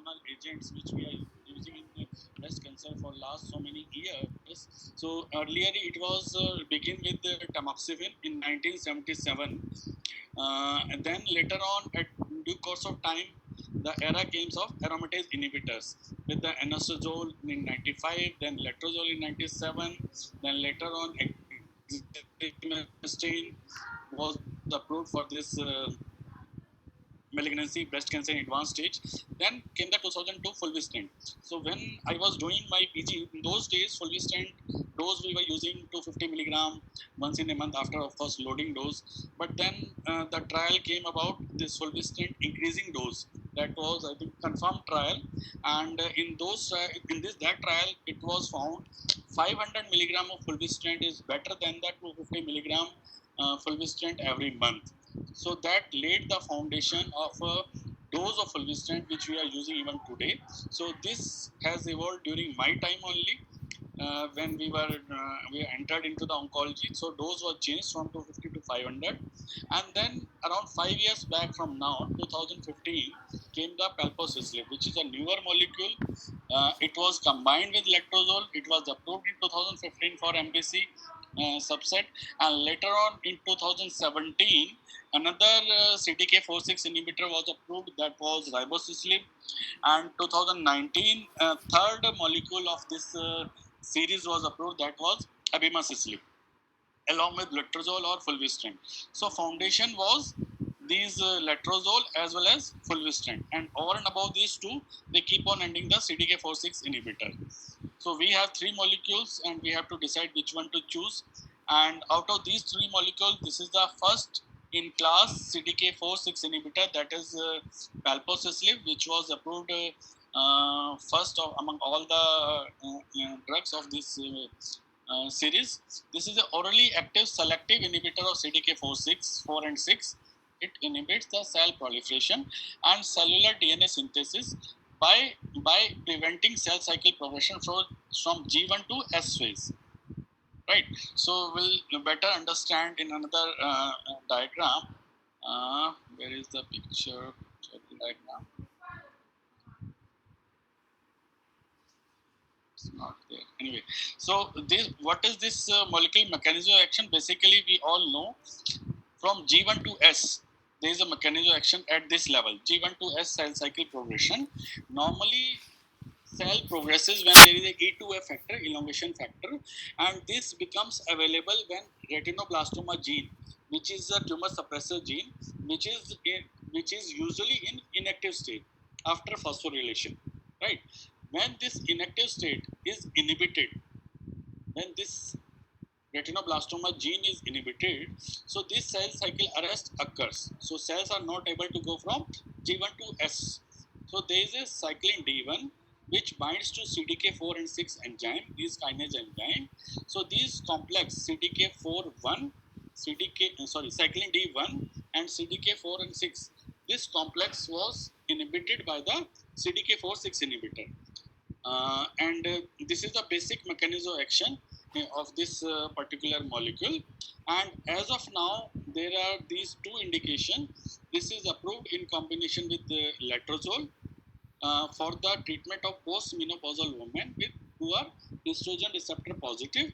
hormonal agents which we are using in breast cancer for last so many years. So earlier it was begin with tamoxifen in 1977, and then later on, at due course of time, the era came of aromatase inhibitors with the anastrozole in 95, then letrozole in 97, then later on exemestane was approved for this malignancy, breast cancer in advanced stage. Then came the 2002 fulvestrant. So when I was doing my PG, in those days, fulvestrant dose we were using 250 milligram once in a month after, of course, loading dose. But then the trial came about this fulvestrant increasing dose. That was, I think, confirmed trial, and in that trial, it was found 500 milligram of fulvestrant is better than the 250 milligram fulvestrant every month. So that laid the foundation of a dose of fulvestrant which we are using even today. So this has evolved during my time only, when we entered into the oncology. So dose was changed from 250 to 500, and then around 5 years back from now, 2015, came the palbociclib, which is a newer molecule. It was combined with letrozole. It was approved in 2015 for MBC subset, and later on in 2017, another CDK4/6 inhibitor was approved. That was ribociclib, and 2019, third molecule of this series was approved. That was abemaciclib, along with letrozole or fulvestrant. So foundation was these letrozole as well as fulvestrant, and over and above these two, they keep on ending the CDK4/6 inhibitor. So we have three molecules, and we have to decide which one to choose. And out of these three molecules, this is the first in class CDK4/6 inhibitor, that is palbociclib, which was approved first among all the drugs of this series. This is an orally active selective inhibitor of CDK4/6, 4 and 6. It inhibits the cell proliferation and cellular DNA synthesis by preventing cell cycle progression from G1 to S phase. Right. So we'll better understand in another diagram. Where is the picture diagram? It's not there. Anyway, so what is this molecular mechanism of action? Basically, we all know from G1 to S, there is a mechanism of action at this level. G1 to S cell cycle progression. Normally, cell progresses when there is a E2F factor, elongation factor, and this becomes available when retinoblastoma gene, which is a tumor suppressor gene, which is usually in inactive state after phosphorylation, right? When this inactive state is inhibited, when this retinoblastoma gene is inhibited, so this cell cycle arrest occurs. So cells are not able to go from G1 to S. So there is a cyclin D1 which binds to CDK4 and 6 enzyme, these kinase enzyme. So these complex CDK4-1, cyclin D1 and CDK4 and 6, this complex was inhibited by the CDK4/6 inhibitor. And this is the basic mechanism of action of this particular molecule. And as of now, there are these two indications. This is approved in combination with the letrozole for the treatment of post-menopausal women who are estrogen receptor positive,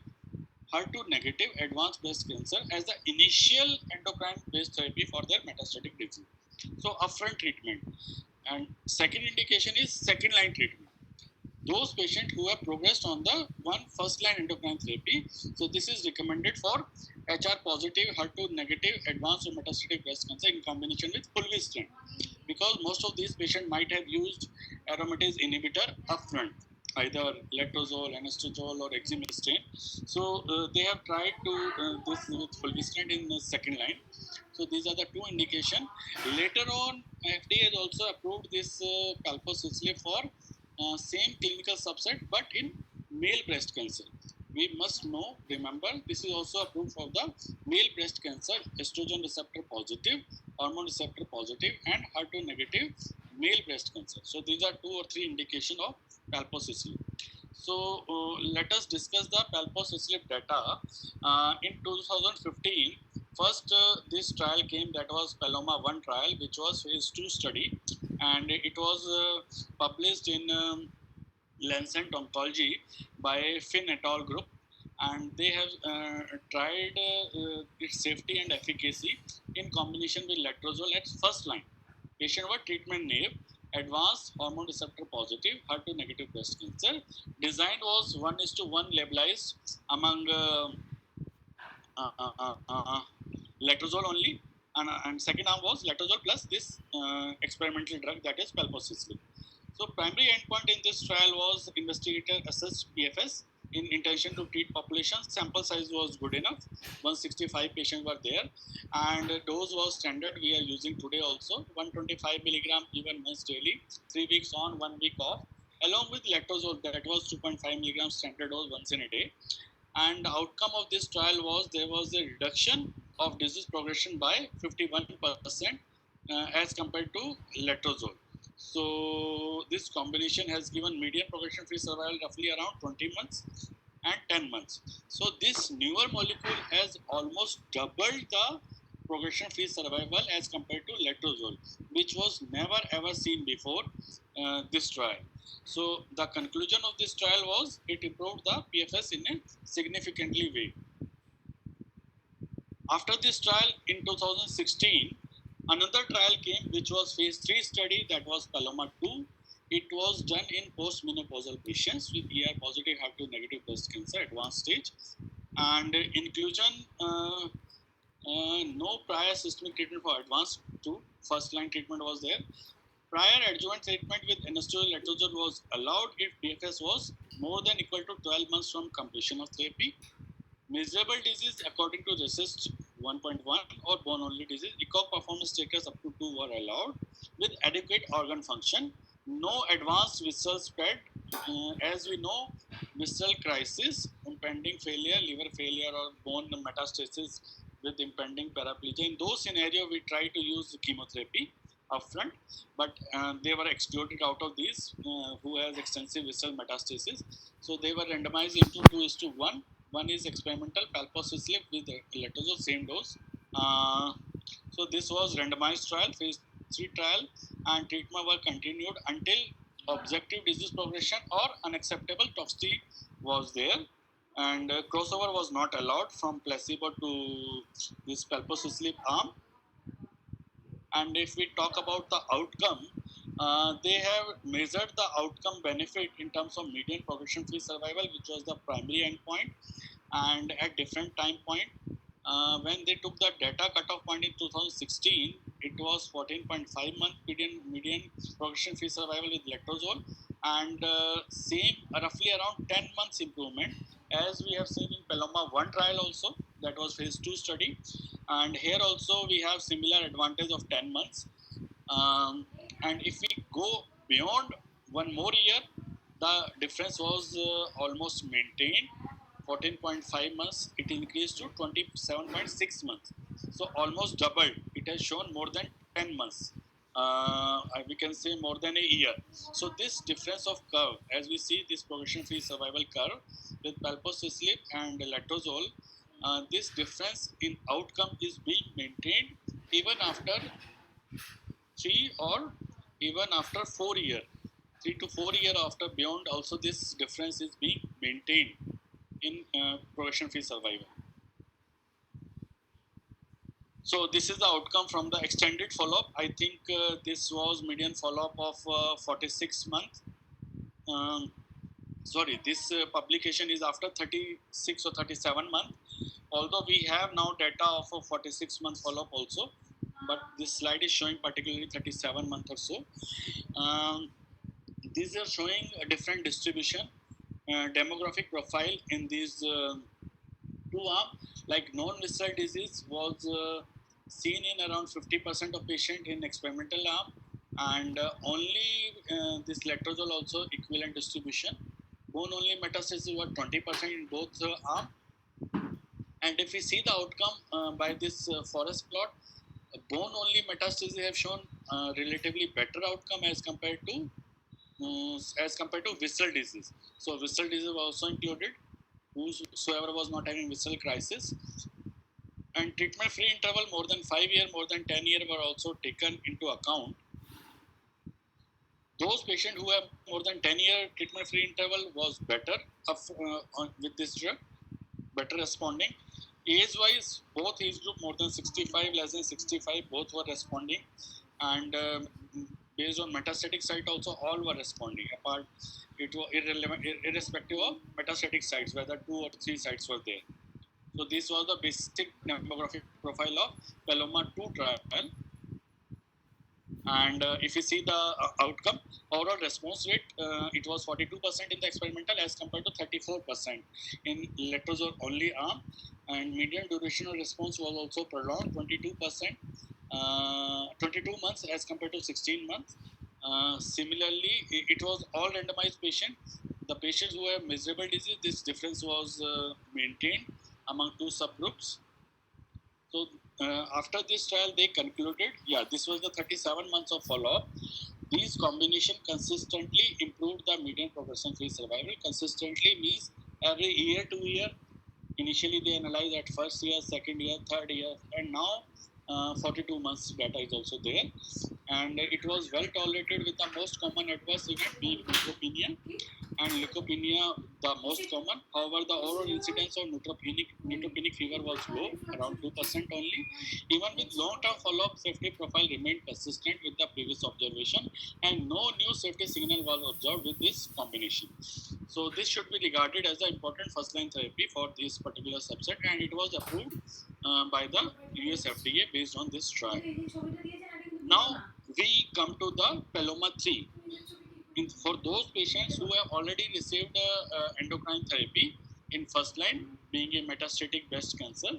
HER2 negative advanced breast cancer as the initial endocrine based therapy for their metastatic disease. So upfront treatment. And second indication is second line treatment. Those patients who have progressed on the first line endocrine therapy. So this is recommended for HR positive, HER2 negative advanced or metastatic breast cancer in combination with fulvestrant, because most of these patients might have used aromatase inhibitor upfront, either letrozole, anastrozole, or exemestane. So they have tried to this with fulvestrant in the second line. So these are the two indications. Later on, FDA has also approved this palbociclib for same clinical subset, but in male breast cancer. We must remember, this is also approved for the male breast cancer, estrogen receptor positive, hormone receptor positive, and HER2 negative male breast cancer. So these are two or three indications of palbociclib. So let us discuss the palbociclib data. In 2015, first this trial came, that was Paloma 1 trial, which was phase 2 study. and it was published in Lancet Oncology by Finn et al. Group, and they have tried its safety and efficacy in combination with letrozole at first line. Patient were treatment naive, advanced hormone receptor positive, HER2 negative breast cancer. Design was 1:1 labelized among uh, uh, uh, letrozole only, and second arm was letrozole plus this experimental drug, that is palbociclib. So primary endpoint in this trial was investigator assessed PFS in intention to treat population. Sample size was good enough. 165 patients were there, and dose was standard we are using today also. 125 milligram given once daily, 3 weeks on, 1 week off, along with letrozole that was 2.5 milligram standard dose once in a day. And the outcome of this trial was there was a reduction of disease progression by 51% as compared to letrozole. So this combination has given median progression-free survival roughly around 20 months and 10 months. So this newer molecule has almost doubled the progression-free survival as compared to letrozole, which was never ever seen before this trial. So the conclusion of this trial was it improved the PFS in a significantly way. After this trial in 2016, another trial came which was phase 3 study, that was Paloma 2. It was done in postmenopausal patients with ER positive HER2 negative breast cancer advanced stage, and inclusion no prior systemic treatment for advanced to first line treatment was there. Prior adjuvant treatment with anastrozole letrozole was allowed if PFS was more than equal to 12 months from completion of therapy. Measurable disease according to RECIST 1.1 or bone only disease, ECOG performance status up to 2 were allowed with adequate organ function. No advanced visceral spread. As we know, visceral crisis, impending failure, liver failure, or bone metastasis with impending paraplegia. In those scenarios, we try to use chemotherapy upfront, but they were excluded out of these who has extensive visceral metastasis. So they were randomized into 2:1. One is experimental palbociclib with letrozole, same dose. So this was randomized trial, phase 3 trial, and treatment were continued until objective disease progression or unacceptable toxicity was there, and crossover was not allowed from placebo to this palbociclib arm. And if we talk about the outcome, they have measured the outcome benefit in terms of median progression-free survival, which was the primary endpoint, and at different time point. When they took the data cutoff point in 2016, it was 14.5 month median progression-free survival with letrozole, and same roughly around 10 months improvement as we have seen in Paloma 1 trial also, that was phase 2 study, and here also we have similar advantage of 10 months. And if we go beyond one more year, the difference was almost maintained. 14.5 months, it increased to 27.6 months. So almost doubled. It has shown more than 10 months. We can say more than a year. So this difference of curve, as we see this progression-free survival curve with palbociclib and letrozole, this difference in outcome is being maintained even after 3 or even after 4 years. 3 to 4 years after beyond, also this difference is being maintained in progression-free survival. So this is the outcome from the extended follow-up. I think this was median follow-up of 46 months. Sorry, this publication is after 36 or 37 months. Although we have now data of a 46 month follow-up also, but this slide is showing particularly 37 months or so. These are showing a different distribution, demographic profile in these two arms. Like non-visceral disease was seen in around 50% of patients in experimental arm, and only this letrozole also equivalent distribution. Bone only metastasis were 20% in both arms. And if we see the outcome by this forest plot, bone only metastases have shown relatively better outcome as compared to visceral disease. So visceral disease was also included, whosoever was not having visceral crisis. And treatment free interval more than 5 years, more than 10 years were also taken into account. Those patients who have more than 10-year treatment-free interval was better with this drug, better responding. Age-wise, both age group more than 65, less than 65, both were responding, and based on metastatic site also all were responding. Apart, it was irrelevant, irrespective of metastatic sites, whether 2 or 3 sites were there. So this was the basic demographic profile of PALOMA-2 trial. And if you see the outcome, overall response rate, it was 42% in the experimental as compared to 34% in letrozole only arm, and median duration of response was also prolonged, 22%, 22 months as compared to 16 months. Similarly, it was all randomized patients. The patients who have miserable disease, this difference was maintained among 2 subgroups. So after this trial, they concluded, this was the 37 months of follow-up. These combination consistently improved the median progression-free survival. Consistently means every year to year. Initially, they analyzed at first year, second year, third year, and now 42 months data is also there. And it was well tolerated with the most common adverse event being neutropenia, and leukopenia the most common. However, the overall incidence of neutropenic fever was low, around 2% only. Even with long-term follow-up, safety profile remained consistent with the previous observation, and no new safety signal was observed with this combination. So this should be regarded as an important first-line therapy for this particular subset, and it was approved by the US FDA based on this trial. Now we come to the PALOMA-3. For those patients who have already received endocrine therapy in first line, being a metastatic breast cancer,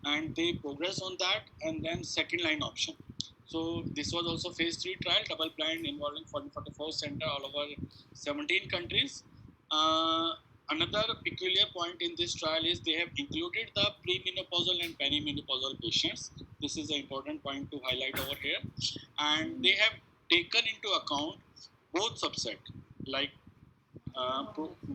and they progress on that, and then second line option. So this was also phase 3 trial, double blind, involving 44 center all over 17 countries. Another peculiar point in this trial is they have included the premenopausal and perimenopausal patients. This is an important point to highlight over here, and they have taken into account both subset, like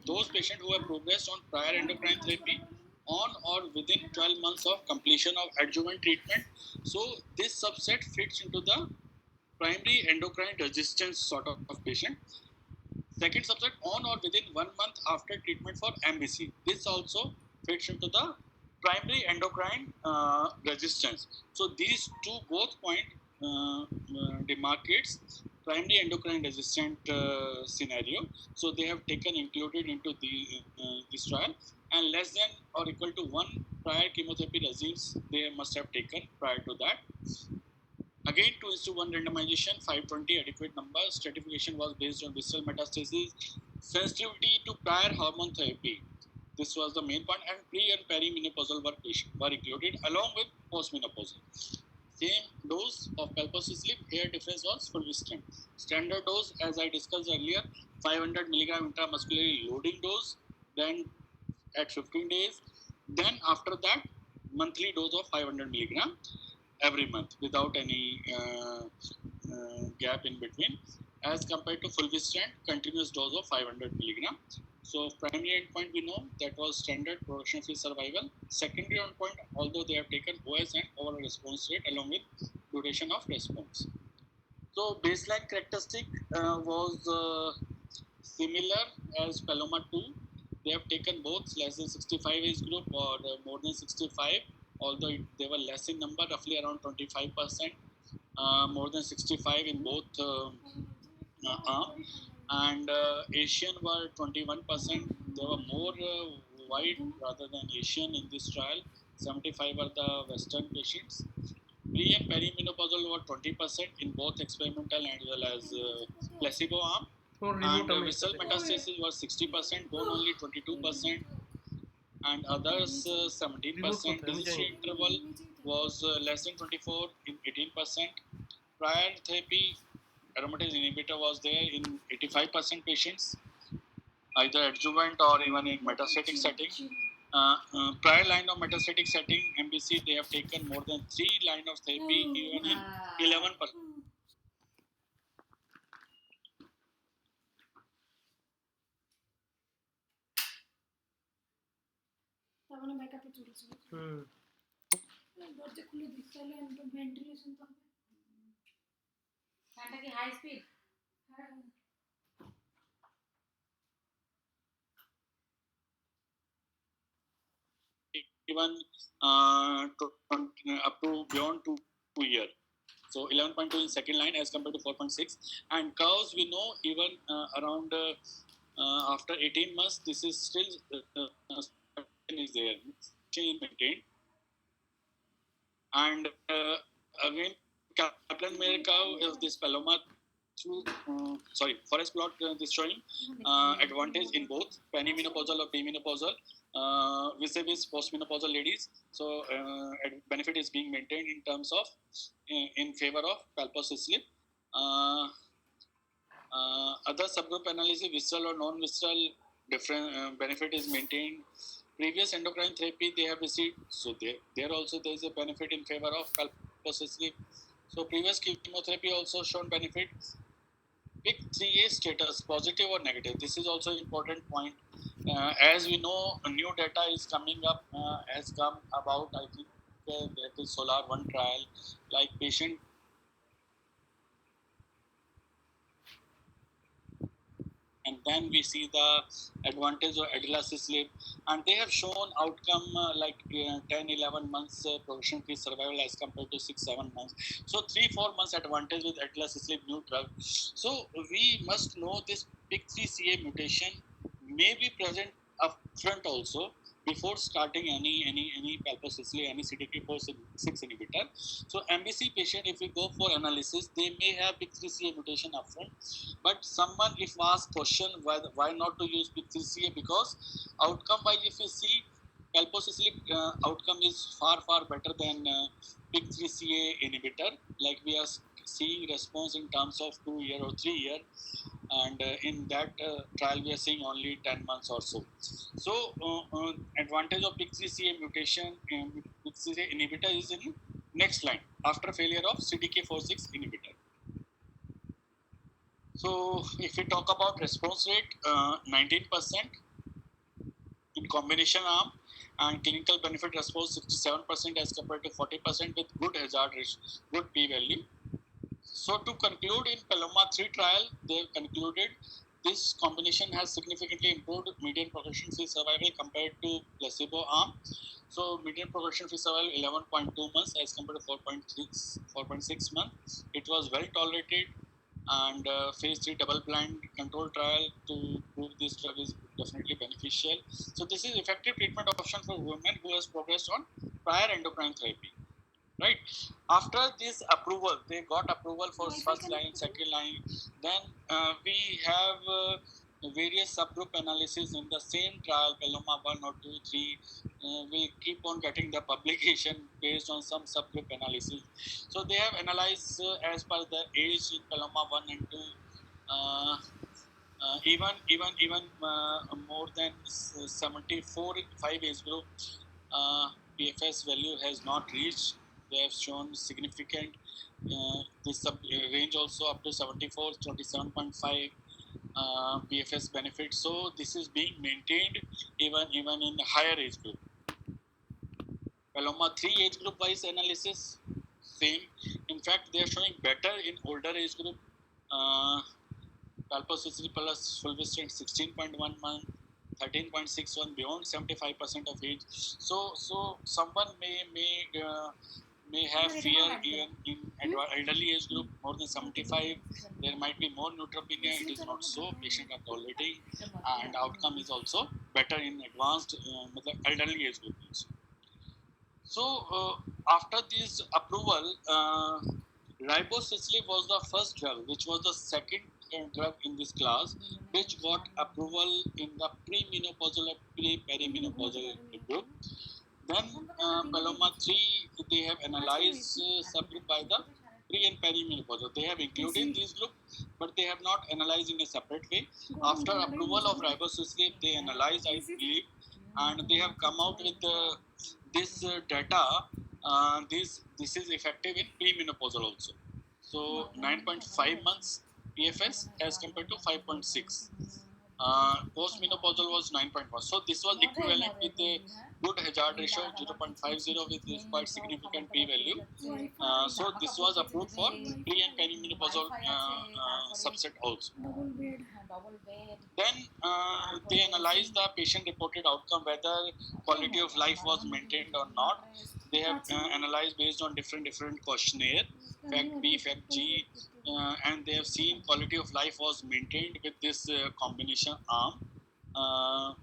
those patients who have progressed on prior endocrine therapy on or within 12 months of completion of adjuvant treatment. So this subset fits into the primary endocrine resistance sort of patient. Second subset, on or within 1 month after treatment for MBC. This also fits into the primary endocrine resistance. So these two both point demarcates primary endocrine resistant scenario. So they have taken included into this trial, and less than or equal to 1 prior chemotherapy regimes they must have taken prior to that. Again, 2:1 randomization, 520 adequate number. Stratification was based on visceral metastasis, sensitivity to prior hormone therapy. This was the main point, and pre and perimenopausal were included along with postmenopausal. Same dose of palbociclib. Here difference was fulvestrant. Standard dose, as I discussed earlier, 500 milligram intramuscularly loading dose. Then at 15 days. Then after that, monthly dose of 500 milligram every month without any gap in between, as compared to fulvestrant continuous dose of 500 milligram. So primary endpoint we know that was standard progression-free survival. Secondary endpoint, although they have taken OS and overall response rate along with duration of response. So baseline characteristic was similar as PALOMA-2. They have taken both less than 65 age group or more than 65, although they were less in number, roughly around 25%, more than 65 in both and Asian were 21%. There were more white rather than Asian in this trial. 75 were the Western patients. Pre and perimenopausal were 20% in both experimental and well as placebo arm. And visceral metastasis was 60%, bone only 22%, and others 17%. Disease interval was less than 24 in 18%. Prior therapy, aromatase inhibitor was there in 85% patients, either adjuvant or even in metastatic setting. Prior line of metastatic setting, MBC, they have taken more than 3 line of therapy, even in 11%. ফ্যানটা কি high speed? even up to beyond 2 year. So 11.2 in second line as compared to 4.6. And curves we know even around after 18 months, this is still is there, chain maintained. And again, Kaplan-Meier curve of this Palomar through forest plot is showing advantage in both perimenopausal or premenopausal vis-a-vis postmenopausal ladies. So benefit is being maintained in terms of in favor of palposcillin. Other subgroup analysis, visceral or non-visceral, different benefit is maintained. Previous endocrine therapy they have received, so there also there is a benefit in favor of palposcillin. So previous chemotherapy also shown benefit. PIK3A status, positive or negative. This is also important point. As we know, new data is coming up, has come about. I think that is Solar One trial, like patient. And then we see the advantage of adalasisib, and they have shown outcome like 10 11 months progression-free survival as compared to 6 7 months. So 3 4 months advantage with adalasisib new drug. So we must know this PIK3CA mutation may be present upfront also before starting any palposcillin, any CDK4/6 inhibitor. So MBC patient, if we go for analysis, they may have PIK3CA mutation upfront. But someone, if asked question why not to use PIK3CA, because outcome wise, if you see, palposcillin outcome is far better than PIK3CA inhibitor. Like we are seeing response in terms of 2 year or 3 year, and in that trial we are seeing only 10 months or so. So advantage of PIK3CA mutation PIK3CA inhibitor is in next line after failure of CDK4/6 inhibitor. So if we talk about response rate, 19% in combination arm, and clinical benefit response 67% as compared to 40% with good hazard ratio, good p-value. So to conclude, in Paloma 3 trial, they have concluded this combination has significantly improved median progression-free survival compared to placebo arm. So median progression-free survival 11.2 months as compared to 4.6 months. It was well tolerated, and phase 3 double-blind control trial to prove this drug is definitely beneficial. So this is effective treatment option for women who has progressed on prior endocrine therapy. Right. After this approval, they got approval for first line, second line. Then we have various subgroup analysis in the same trial, Paloma 1 or 2, 3. We keep on getting the publication based on some subgroup analysis. So they have analyzed as per the age in Paloma 1 and 2. Even more than 74 in 5 age group, PFS value has not reached. They have shown significant this range also up to 74, 27.5 PFS benefit. So this is being maintained even in higher age group. Paloma 3 age group wise analysis, same. In fact, they are showing better in older age group. Palposcillin plus fulvestrant 16.1 month, 13.61 beyond 75% of age. So someone may have fear even in elderly age group more than 75. There might be more neutropenia. It is not so. Patient are tolerating, and outcome is also better in advanced elderly age group. So after this approval, ribociclib was the first drug, which was the second drug in this class, which got approval in the premenopausal or perimenopausal group. Then Paloma 3, they have analyzed subgroup by the pre and perimenopausal. They have included these group, but they have not analyzed in a separate way. After approval of ribociclib, they analyzed, I believe, and they have come out with this data. This is effective in premenopausal also. So 9.5 months PFS as compared to 5.6. Postmenopausal was 9.1. So this was equivalent with a good hazard ratio 0.50 with quite significant p-value. So this was approved for pre and perimenopausal subset also. Then they analyze the patient-reported outcome, whether quality of life was maintained or not. They have analyzed based on different questionnaire, fact B, fact G, and they have seen quality of life was maintained with this combination arm. Uh,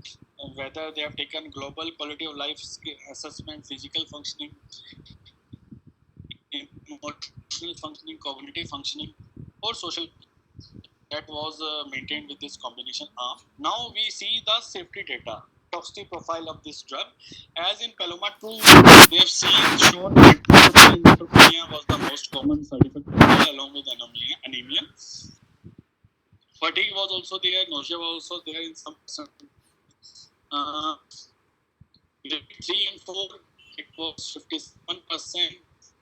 Whether they have taken global quality of life assessment, physical functioning, emotional functioning, cognitive functioning, or social, that was maintained with this combination arm. Now we see the safety data, toxic profile of this drug. As in Paloma 2, they have seen shown that neutropenia was the most common side effect profile along with anemia. Fatigue was also there, nausea was also there in some percent. Uh, Grade 3 and 4, it was 57%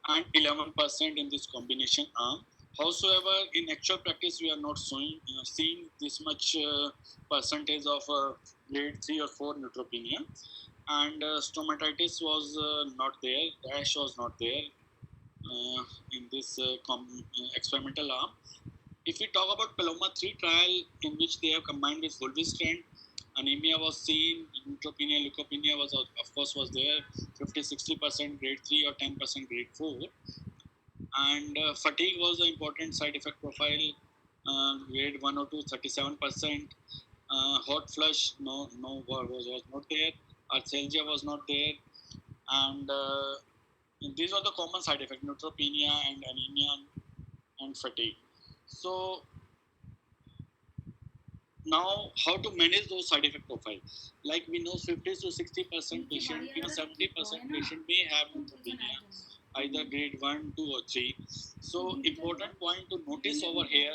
and 11% in this combination arm. Howsoever, in actual practice, we are not seeing this much percentage of grade 3 or 4 neutropenia. And stomatitis was not there, rash was not there in this experimental arm. If we talk about Paloma 3 trial, in which they have combined with fulvestrant, anemia was seen, neutropenia, leukopenia was of course was there, 50-60% grade 3 or 10% grade 4, and fatigue was the important side effect profile, grade 1 or 2, 37%. Hot flush, was not there. Arthralgia was not there, and these are the common side effects: neutropenia and anemia and fatigue. So now, how to manage those side effect profiles? Like we know, 50 to 60% patient, even 70% patient may have neutropenia, either grade 1, 2, or 3. So, important point to notice over here,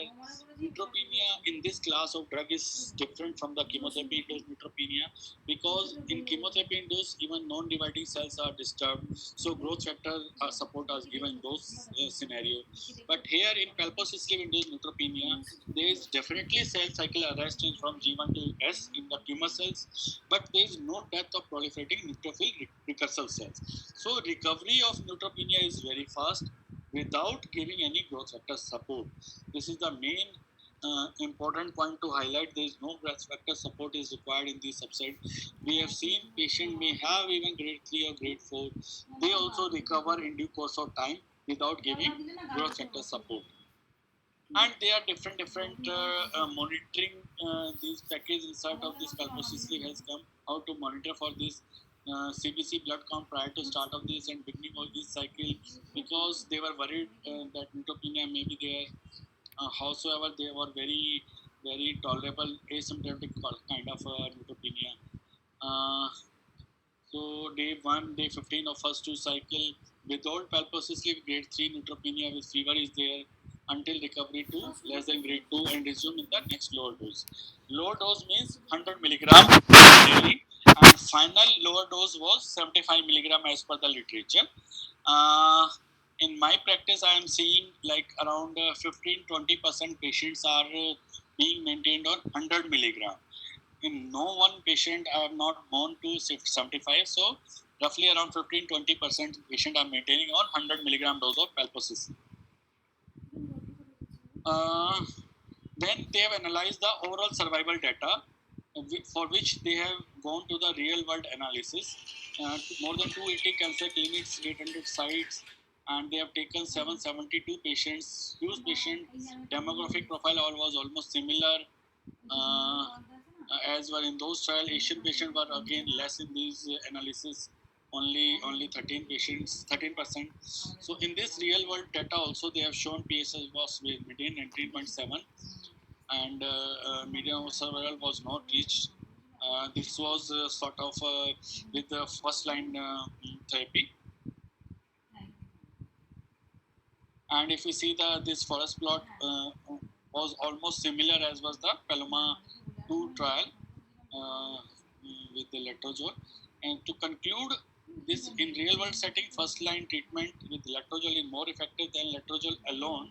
neutropenia in this class of drug is different from the chemotherapy induced neutropenia, because in chemotherapy induced, even non-dividing cells are disturbed, so growth factor support is given in those scenarios. But here in palpocystin induced neutropenia, there is definitely cell cycle arrest from G1 to S in the tumor cells, but there is no death of proliferating neutrophil precursor cells. So recovery of neutropenia is very fast without giving any growth factor support. This is the main important point to highlight. There is no growth factor support is required in this subset. We have seen patient may have even grade 3 or grade 4. They also recover in due course of time without giving growth factor support. And there are different monitoring these package inside of this palpocystic has come, how to monitor for this CBC blood count prior to start of this and beginning of this cycle, because they were worried that neutropenia may be there. Howsoever, they were very tolerable asymptomatic kind of neutropenia. Uh, so day 1, day 15 of first 2 cycle without palpocystic grade 3 neutropenia with fever is there until recovery to less than grade 2 and resume in the next lower dose. Lower dose means 100 milligram daily, and final lower dose was 75 milligram as per the literature. In my practice, I am seeing like around 15-20% patients are being maintained on 100 milligram. In no one patient I have not gone to 75, so roughly around 15-20% patient are maintaining on 100 milligram dose of palpociclib. Then they have analyzed the overall survival data, for which they have gone to the real world analysis. More than 280 cancer clinics, 800 sites, and they have taken 772 patients. Whose patient demographic profile all was almost similar. As well in those trials, Asian patients were again less in these analysis, only 13 patients, 13%. So in this real world data also they have shown PSS was median 19.7, and median of survival was not reached. This was sort of with the first line therapy. And if we see this forest plot was almost similar as was the Paloma 2 trial with the letrozole. And to conclude, this in real world setting, first line treatment with letrozole is more effective than letrozole alone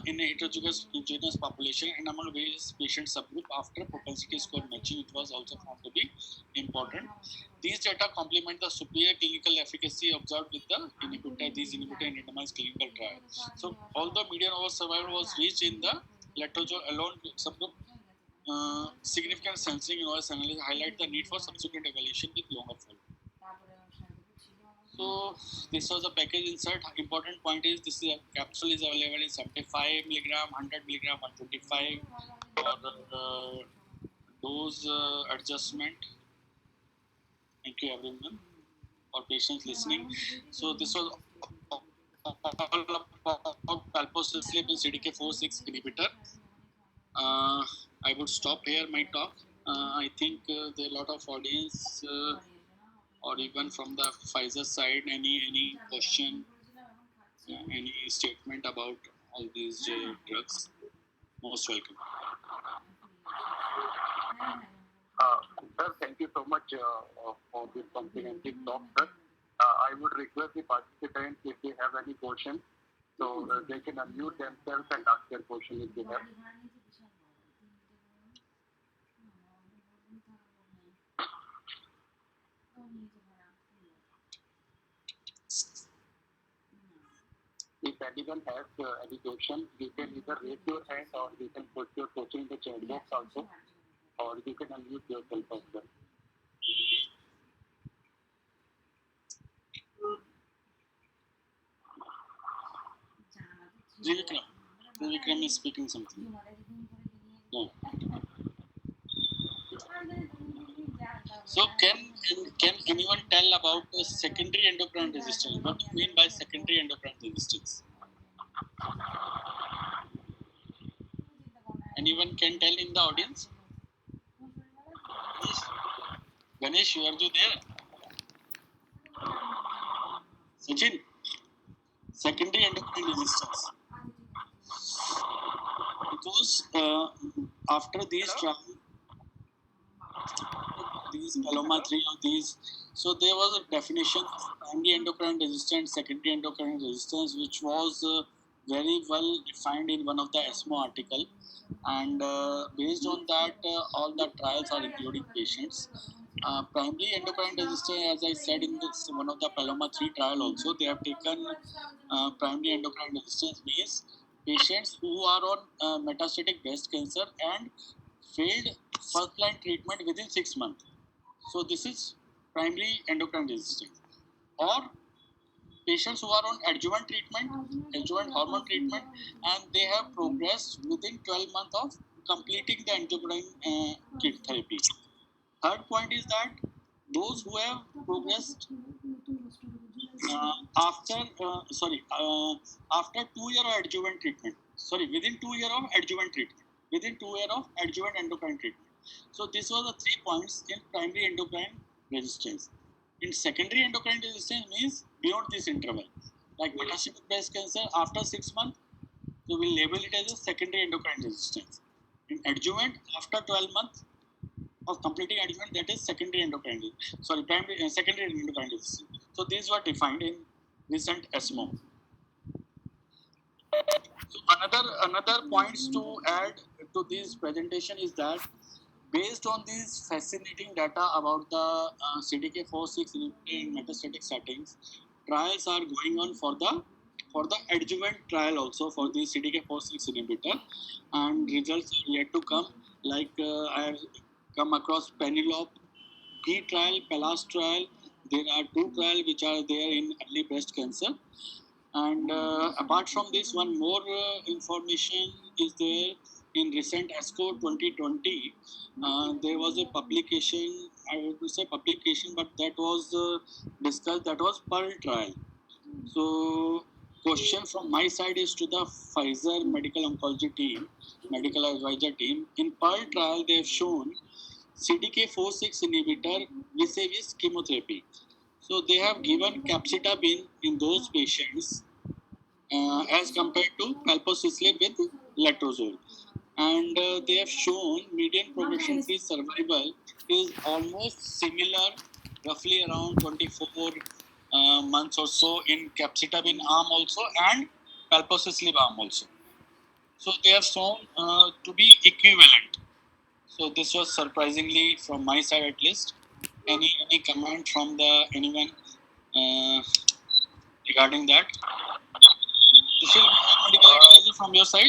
in a heterogeneous population and among various patient subgroup after propensity score matching. It was also found to be important. These data complement the superior clinical efficacy observed with the these inhibitor and randomized clinical trial. So although median overall survival was reached in the letrozole alone subgroup, significant sensing in OS analysis highlight the need for subsequent evaluation with longer follow. So this was a package insert. Important point is this is a capsule is available in 75 milligram, 100 milligram, 125 for dose adjustment. Thank you everyone for patience listening. So this was all about palbociclib and CDK4/6 inhibitor. I would stop here my talk. I think there are a lot of audience or even from the Pfizer side, any question, any statement about all these drugs. Most welcome. Sir, thank you so much for this comprehensive talk, sir. I would request the participants if they have any question, so they can unmute themselves and ask their question if they have. If anyone has any question, you can either raise your hand or you can put your question in the chat box also, or you can unmute yourself as well. Trivikram is speaking something. No. So can anyone tell about the secondary endocrine resistance? What do you mean by secondary endocrine resistance? Anyone can tell in the audience? Ganesh, are you there? Sachin, secondary endocrine resistance. Because after these trials, these Paloma 3 or these, so there was a definition of primary endocrine resistance, secondary endocrine resistance, which was very well defined in one of the ESMO article. And based on that, all the trials are including patients. Primary endocrine resistance, as I said in this one of the Paloma 3 trial also, they have taken primary endocrine resistance means patients who are on metastatic breast cancer and failed first line treatment within 6 months. So this is primary endocrine resistance. Or patients who are on adjuvant treatment, adjuvant hormone treatment, and they have progressed within 12 months of completing the endocrine kit therapy. Third point is that those who have progressed after 2 years of adjuvant treatment, within 2 years of adjuvant treatment, within 2 years of adjuvant endocrine treatment. So this was the 3 points in primary endocrine resistance. In secondary endocrine resistance means beyond this interval, like metastatic breast cancer after 6 months, so we'll label it as a secondary endocrine resistance. In adjuvant after 12 months of completing adjuvant, that is secondary endocrine, primary secondary endocrine resistance. So these were defined in recent ESMO. So another points to add to this presentation is that based on these fascinating data about the CDK4/6 in metastatic settings, trials are going on for the adjuvant trial also for the CDK4/6 inhibitor, and results are yet to come. Like I have come across Penelope B trial, PALAS trial. There are 2 trials which are there in early breast cancer. And apart from this, one more information is there in recent ESCO 2020. There was a publication, I would say publication, but that was discussed, that was Pearl trial. So question from my side is to the Pfizer medical oncology team, medical advisor team. In Pearl trial, they have shown CDK4/6 inhibitor vis-a-vis chemotherapy. So they have given capecitabine in those patients as compared to palbociclib with letrozole. And they have shown median progression-free survival is almost similar, roughly around 24 months or so in capecitabine arm also and palbociclib arm also. So they have shown to be equivalent. So this was surprisingly from my side at least. Any comment from the anyone regarding that? Sushil, medical advisor from your side?